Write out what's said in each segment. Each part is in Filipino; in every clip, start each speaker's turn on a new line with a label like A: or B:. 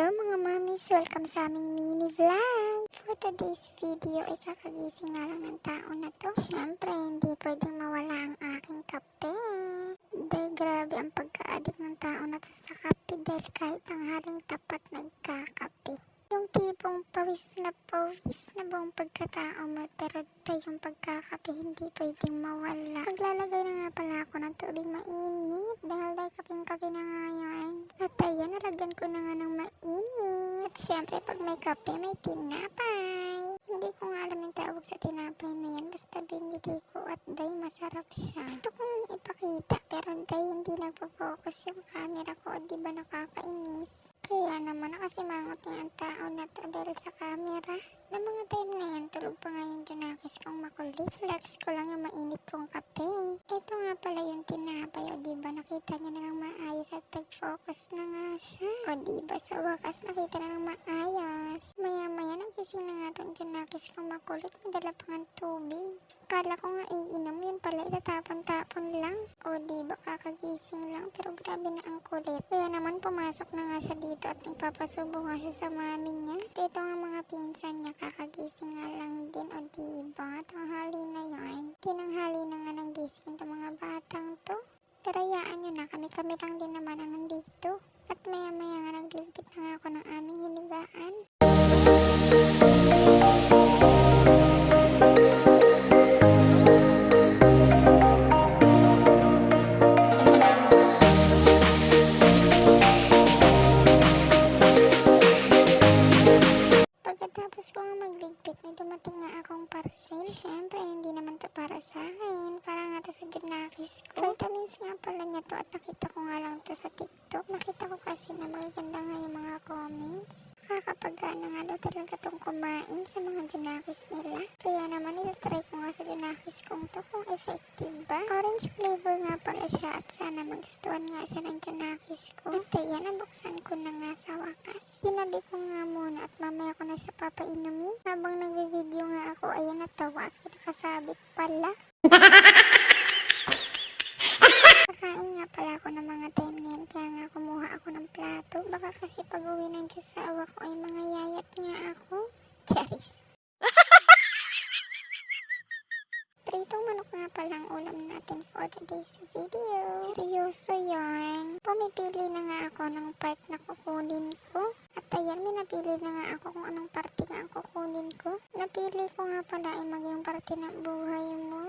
A: Hello mga mamis! Welcome sa aming mini vlog! For today's video ay kakagising nga lang ng tao na to. Siyempre, hindi pwedeng mawala ang aking kape. Dahil grabe ang pagka-addict ng tao na to sa kape dahil kahit ang haling tapat nagkakape. Yung tipong pawis na buong pagkatao mo pero yung pagkakape hindi pwedeng mawala. Maglalagay na nga pala ako ng tubig mainit dahil kaping-kape na nga yun. At ayan, nalagyan ko na nga ng mainit. Siyempre pag may kape may tinapay. Hindi ko nga alam yung tawag sa tinapay na yan. Basta binili ko at day masarap siya. Gusto kong ipakita pero day hindi nagpo-focus yung camera ko. Diba nakakainis? Kaya naman nakasimangot niya ang tao na to dahil sa camera. Na mga time na yan, tulog pa nga yung Junakis kong makulit. Flex ko lang yung mainit kong kape. Ito nga pala yung tinapay. O diba nakita niya na ng maayos at nag-focus na nga siya. O diba sa wakas nakita na ng maayos. Maya-maya nagising na nga itong Junakis kong makulit. Madala pa ng tubig. Akala ko nga iinom yun pala itatapon-tapon lang. O diba kakagising lang pero grabe na ang kulit. Kaya naman pumasok na nga siya dito at nagpapasubo nga siya sa mami niya. At ito nga mga pinsan niya kakagising nga lang din. O diba tanghali na yun. Tinanghali na nga ng gising itong mga batang to. Pero hayaan nyo na kami lang din naman ang nandito. At maya-maya nga nagligpit na nga ako ng aming hinigaan. Pagkatapos ko nga magligpit, may dumating na akong parcel. Siyempre, hindi naman to para sa akin. Para nga to sa Junakis ko. Vitamins nga pala niya to at nakita ko nga lang to sa TikTok. Nakita ko kasi na magaganda nga yung mga comments. Nakakapagana nga daw talaga tong kumain sa mga Junakis nila. Kaya naman ilatry ko nga sa Junakis kong to kung effective ba. Orange flavor nga pala siya at sana magustuhan nga siya ng Junakis ko. At ayan, nabuksan ko na nga sa wakas. Sinabi ko nga muna at mamaya ko na siya papainumin. Habang nagbe-video nga ako, ayan natawa at pinakasabit pala. Kakain nga pala ako ng mga time na yan, kaya nga kumuha ako ng plato. Baka kasi pag uwi ng Diyos sa awa ko ay mga yayat nga ako. Charis. Pritong manok nga pala ang ulam natin for today's video. Seryoso yan. Pumipili na nga ako ng part na kukunin ko. At ayan, may napili na nga ako kung anong parte nga ang kukunin ko. Napili ko nga pala ay maging parte ng buhay mo.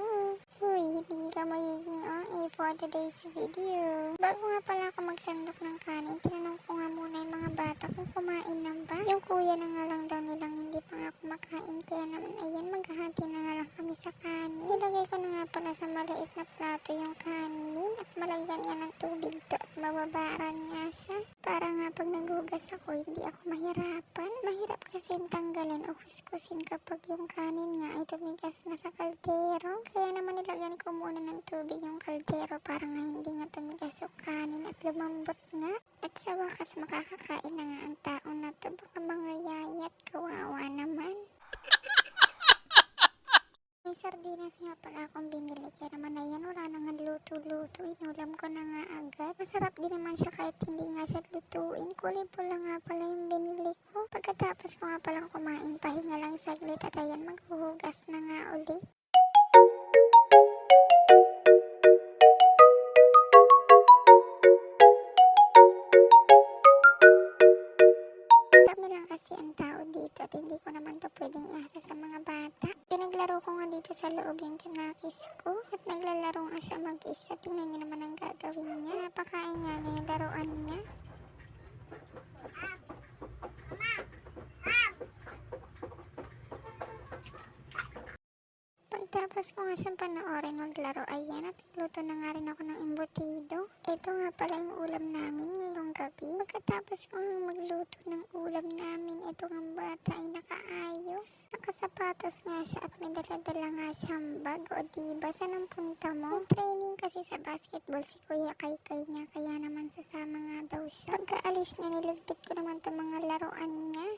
A: Uy, hindi ka magiging OA for today's video. Bago nga pala ako magsandok ng kanin, tinanong ko nga muna yung mga bata kung kumain na ba. Yung kuya na nga lang daw nilang hindi pa nga kumakain. Kaya naman ayan, maghahati na nga lang kami sa kanin. Nilagay ko na nga pala sa maliit na plato yung kanin at malagyan nga ng tubig to at mababaran nga siya. Para nga pag naghugas ako, hindi ako mahirapan. Mahirap kasi tanggalin o kuskusin kapag yung kanin nga ay tumigas na sa kaldero. Kaya naman nilagyan ko muna ng tubig yung kaldero para nga hindi nga tumigas yung kanin at lumambot nga. At sa wakas makakakain na nga ang tao na to. Baka mga yayat, kawawa naman. May sardinas nga pala akong binili. Kaya naman ayan, wala na nga luto-luto. Inulam ko na nga agad. Masarap din naman siya kahit hindi nga siya lutuin. Kulay pula nga pala yung binili ko. Pagkatapos ko nga palang kumain, pahinga lang saglit at ayan, maghuhugas na nga ulit. Dami lang kasi ang tao dito at hindi ko naman to pwedeng iasa sa mga bata. Pinaglaro ko nga dito sa loob yung Junakis ko at naglalaro nga siya mag-isa. Tingnan niyo naman ang gagawin niya. Napakain nga niya yung laruan niya. Pagtapos ko nga siyang panoorin maglaro, ayan, at nagluto na nga rin ako ng embutido. Ito nga pala yung ulam namin ngayong gabi. Pagkatapos ko nga magluto ng ulam namin, ito nga bata ay nakaayos. Nakasapatos nga siya at may dala-dala nga siyang bag. O diba, saan ang punta mo? May training kasi sa basketball si Kuya Kaykay niya, kaya naman sasama nga daw siya. Pagkaalis na niligpit ko naman itong mga laruan niya.